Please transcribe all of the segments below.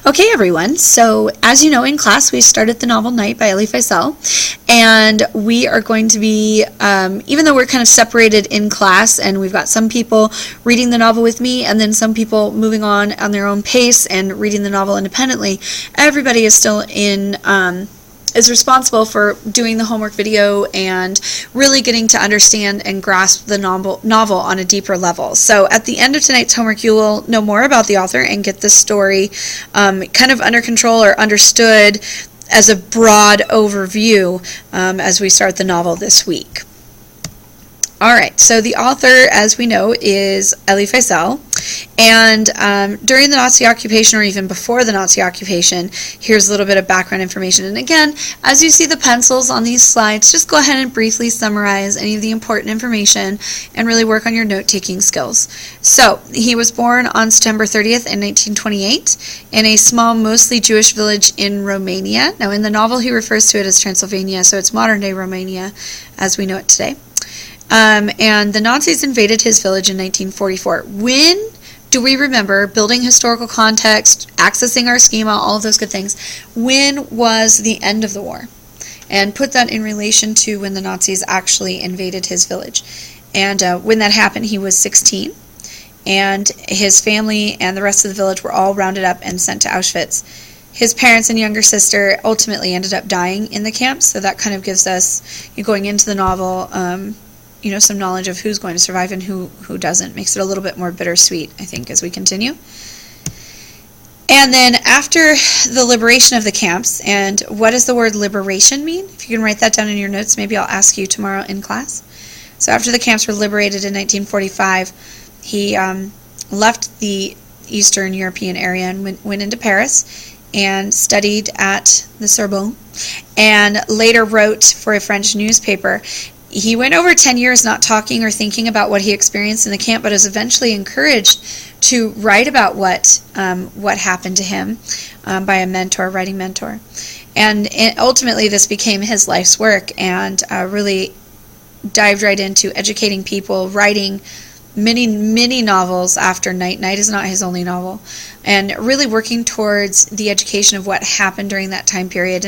Okay, everyone. So, as you know, in class, we started the novel Night by Elie Wiesel, and we are going to be, even though we're kind of separated in class, and we've got some people reading the novel with me, and then some people moving on their own pace and reading the novel independently, everybody is still is responsible for doing the homework video and really getting to understand and grasp the novel on a deeper level. So at the end of tonight's homework, you will know more about the author and get the story kind of under control or understood as a broad overview as we start the novel this week. All right, so the author, as we know, is Elie Wiesel, and during the Nazi occupation, or even before the Nazi occupation, here's a little bit of background information. And again, as you see the pencils on these slides, just go ahead and briefly summarize any of the important information and really work on your note-taking skills. So, he was born on September 30th in 1928 in a small, mostly Jewish village in Romania. Now, in the novel, he refers to it as Transylvania, so it's modern-day Romania as we know it today. And the Nazis invaded his village in 1944. When do we remember building historical context, accessing our schema, all of those good things? When was the end of the war? And put that in relation to when the Nazis actually invaded his village. And when that happened, he was 16. And his family and the rest of the village were all rounded up and sent to Auschwitz. His parents and younger sister ultimately ended up dying in the camps. So that kind of gives us, going into the novel, some knowledge of who's going to survive and who doesn't. Makes it a little bit more bittersweet, I think, as we continue. And then after the liberation of the camps, and what does the word liberation mean? If you can write that down in your notes, maybe I'll ask you tomorrow in class. So after the camps were liberated in 1945, he left the Eastern European area and went into Paris and studied at the Sorbonne, and later wrote for a French newspaper. He went over 10 years not talking or thinking about what he experienced in the camp, but was eventually encouraged to write about what happened to him by a writing mentor. And ultimately this became his life's work, and really dived right into educating people, writing many novels after Night. Night is not his only novel, and really working towards the education of what happened during that time period,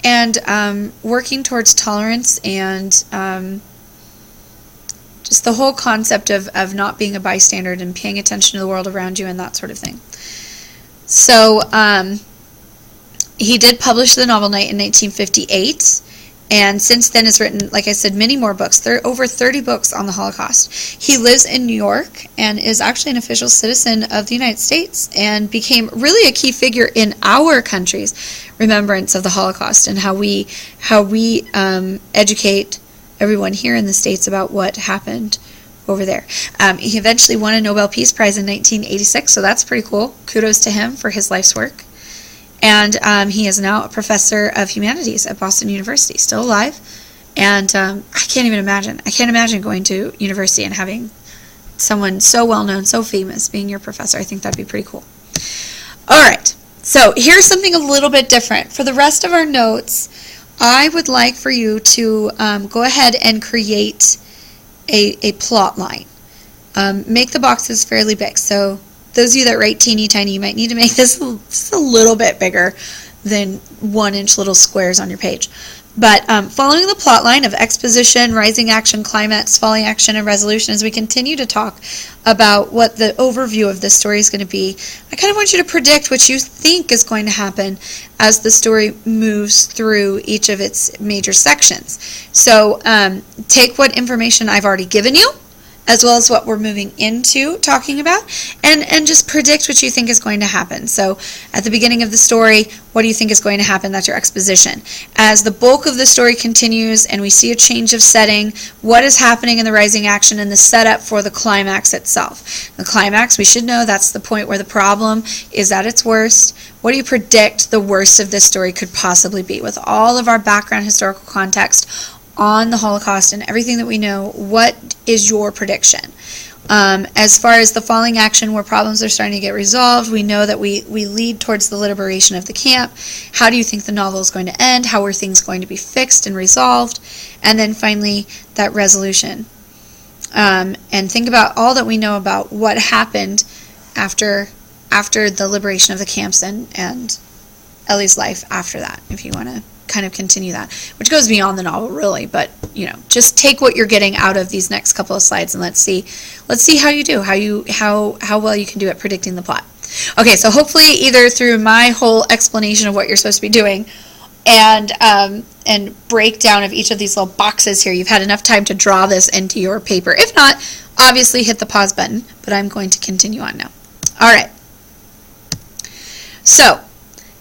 and working towards tolerance and just the whole concept of not being a bystander and paying attention to the world around you and that sort of thing. So he did publish the novel Night in 1958. And since then has written, like I said, many more books. There are over 30 books on the Holocaust. He lives in New York and is actually an official citizen of the United States, and became really a key figure in our country's remembrance of the Holocaust and how we educate everyone here in the States about what happened over there. He eventually won a Nobel Peace Prize in 1986, so that's pretty cool. Kudos to him for his life's work. And he is now a professor of humanities at Boston University, still alive. And I can't imagine going to university and having someone so well-known, so famous, being your professor. I think that'd be pretty cool. All right, so here's something a little bit different. For the rest of our notes, I would like for you to go ahead and create a plot line. Make the boxes fairly big. So those of you that write teeny tiny, you might need to make this just a little bit bigger than 1-inch little squares on your page. But following the plot line of exposition, rising action, climax, falling action, and resolution, as we continue to talk about what the overview of this story is going to be, I kind of want you to predict what you think is going to happen as the story moves through each of its major sections. So take what information I've already given you, as well as what we're moving into talking about, and just predict what you think is going to happen. So at the beginning of the story, what do you think is going to happen? That's your exposition. As the bulk of the story continues and we see a change of setting, what is happening in the rising action and the setup for the climax itself? The climax, we should know, that's the point where the problem is at its worst. What do you predict the worst of this story could possibly be? With all of our background historical context on the Holocaust and everything that we know, what is your prediction? As far as the falling action, where problems are starting to get resolved, we know that we lead towards the liberation of the camp. How do you think the novel is going to end? How are things going to be fixed and resolved? And then finally, that resolution. And think about all that we know about what happened after after the liberation of the camps and Elie's life after that, if you want to kind of continue that, which goes beyond the novel really, but just take what you're getting out of these next couple of slides and let's see how you do, how well you can do at predicting the plot. Okay, so hopefully either through my whole explanation of what you're supposed to be doing and breakdown of each of these little boxes here, you've had enough time to draw this into your paper. If not, obviously hit the pause button, but I'm going to continue on now. All right. So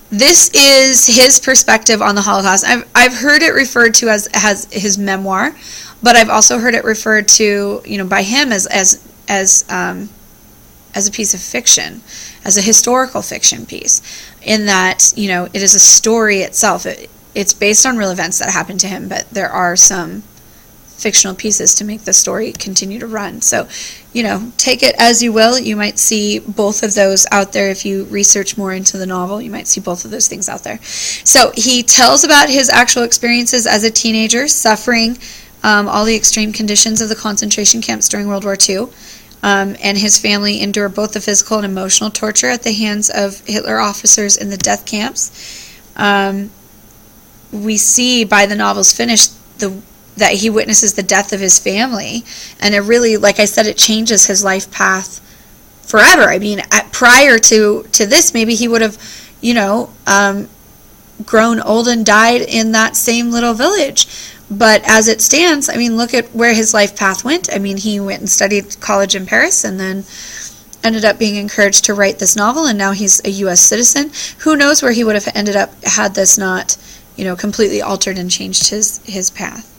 this is his perspective on the Holocaust. I've heard it referred to as his memoir, but I've also heard it referred to, by him as a piece of fiction, as a historical fiction piece, in that, it is a story itself. It's based on real events that happened to him, but there are some fictional pieces to make the story continue to run. So, take it as you will. You might see both of those out there. If you research more into the novel, you might see both of those things out there. So he tells about his actual experiences as a teenager, suffering all the extreme conditions of the concentration camps during World War II. And his family endured both the physical and emotional torture at the hands of Hitler officers in the death camps. We see by the novel's finish that he witnesses the death of his family, and it really, like I said, it changes his life path forever. I mean, prior to this, maybe he would have, grown old and died in that same little village. But as it stands, I mean, look at where his life path went. I mean, he went and studied college in Paris and then ended up being encouraged to write this novel, and now he's a U.S. citizen. Who knows where he would have ended up had this not, completely altered and changed his path.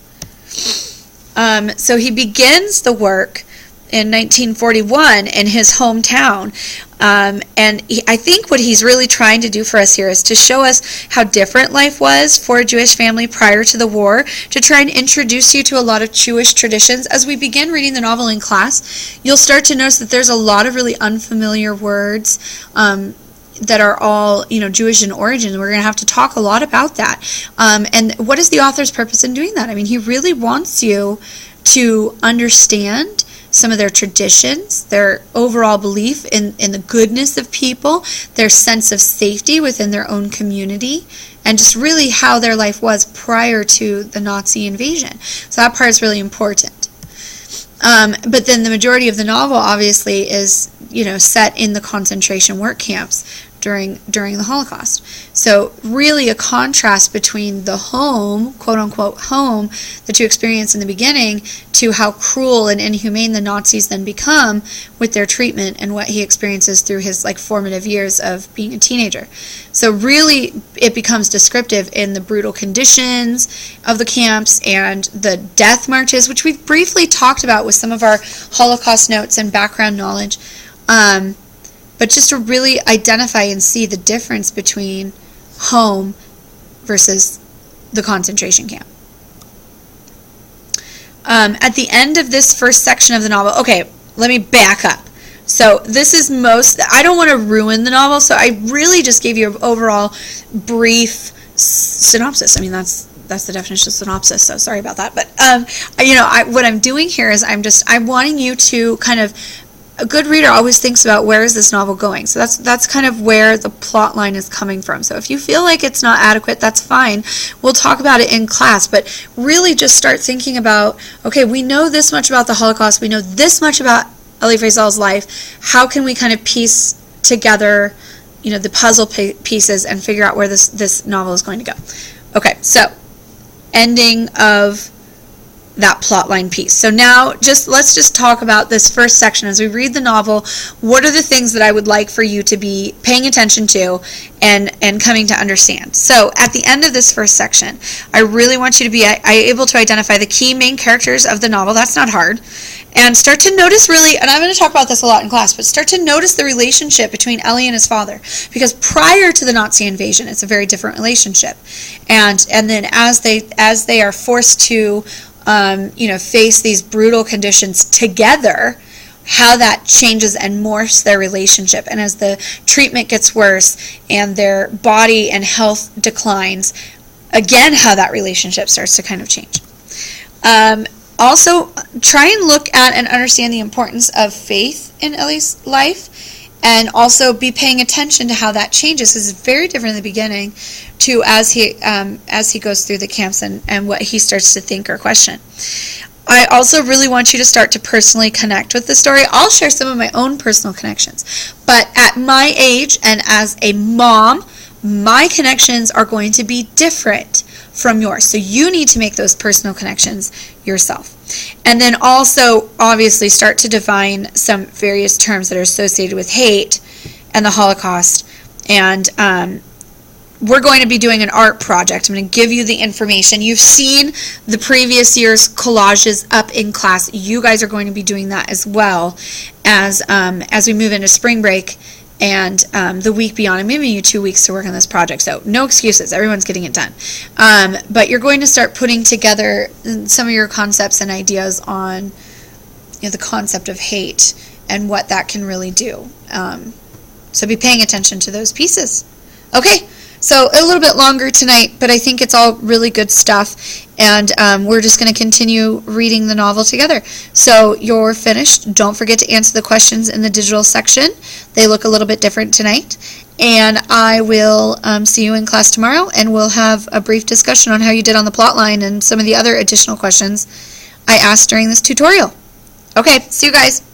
So he begins the work in 1941 in his hometown. I think what he's really trying to do for us here is to show us how different life was for a Jewish family prior to the war, to try and introduce you to a lot of Jewish traditions. As we begin reading the novel in class, you'll start to notice that there's a lot of really unfamiliar words that are all, Jewish in origin. We're going to have to talk a lot about that. And what is the author's purpose in doing that? I mean, he really wants you to understand some of their traditions, their overall belief in the goodness of people, their sense of safety within their own community, and just really how their life was prior to the Nazi invasion. So that part is really important. But then the majority of the novel obviously is, set in the concentration work camps during the Holocaust. So really a contrast between the home, quote unquote home, that you experience in the beginning to how cruel and inhumane the Nazis then become with their treatment and what he experiences through his formative years of being a teenager. So really it becomes descriptive in the brutal conditions of the camps and the death marches, which we've briefly talked about with some of our Holocaust notes and background knowledge. But just to really identify and see the difference between home versus the concentration camp. At the end of this first section of the novel, okay, let me back up. So this is I don't want to ruin the novel, so I really just gave you an overall brief synopsis. I mean, that's the definition of synopsis, so sorry about that. But, what I'm doing here is I'm wanting you to kind of, a good reader always thinks about where is this novel going. So that's kind of where the plot line is coming from. So if you feel like it's not adequate, that's fine. We'll talk about it in class, but really just start thinking about, okay, we know this much about the Holocaust. We know this much about Elie Wiesel's life. How can we kind of piece together, the puzzle pieces and figure out where this novel is going to go? Okay, so ending of that plotline piece. So now let's just talk about this first section. As we read the novel, what are the things that I would like for you to be paying attention to and coming to understand? So at the end of this first section, I really want you to be able to identify the key main characters of the novel. That's not hard. And start to notice really, and I'm going to talk about this a lot in class, but start to notice the relationship between Elie and his father. Because prior to the Nazi invasion, it's a very different relationship. And then as they are forced to face these brutal conditions together, how that changes and morphs their relationship. And as the treatment gets worse and their body and health declines, again, how that relationship starts to kind of change. Also, try and look at and understand the importance of faith in Elie's life And also be paying attention to how that changes, because it's very different in the beginning to as he goes through the camps and what he starts to think or question. I also really want you to start to personally connect with the story. I'll share some of my own personal connections. But at my age and as a mom, my connections are going to be different from yours. So you need to make those personal connections yourself. And then also, obviously, start to define some various terms that are associated with hate and the Holocaust. And we're going to be doing an art project. I'm going to give you the information. You've seen the previous year's collages up in class. You guys are going to be doing that as well as we move into spring break and the week beyond. I'm giving you 2 weeks to work on this project, so no excuses. Everyone's getting it done. But you're going to start putting together some of your concepts and ideas on the concept of hate and what that can really do. So be paying attention to those pieces. Okay. So a little bit longer tonight, but I think it's all really good stuff, and we're just going to continue reading the novel together. So you're finished. Don't forget to answer the questions in the digital section. They look a little bit different tonight, and I will see you in class tomorrow, and we'll have a brief discussion on how you did on the plot line and some of the other additional questions I asked during this tutorial. Okay, see you guys.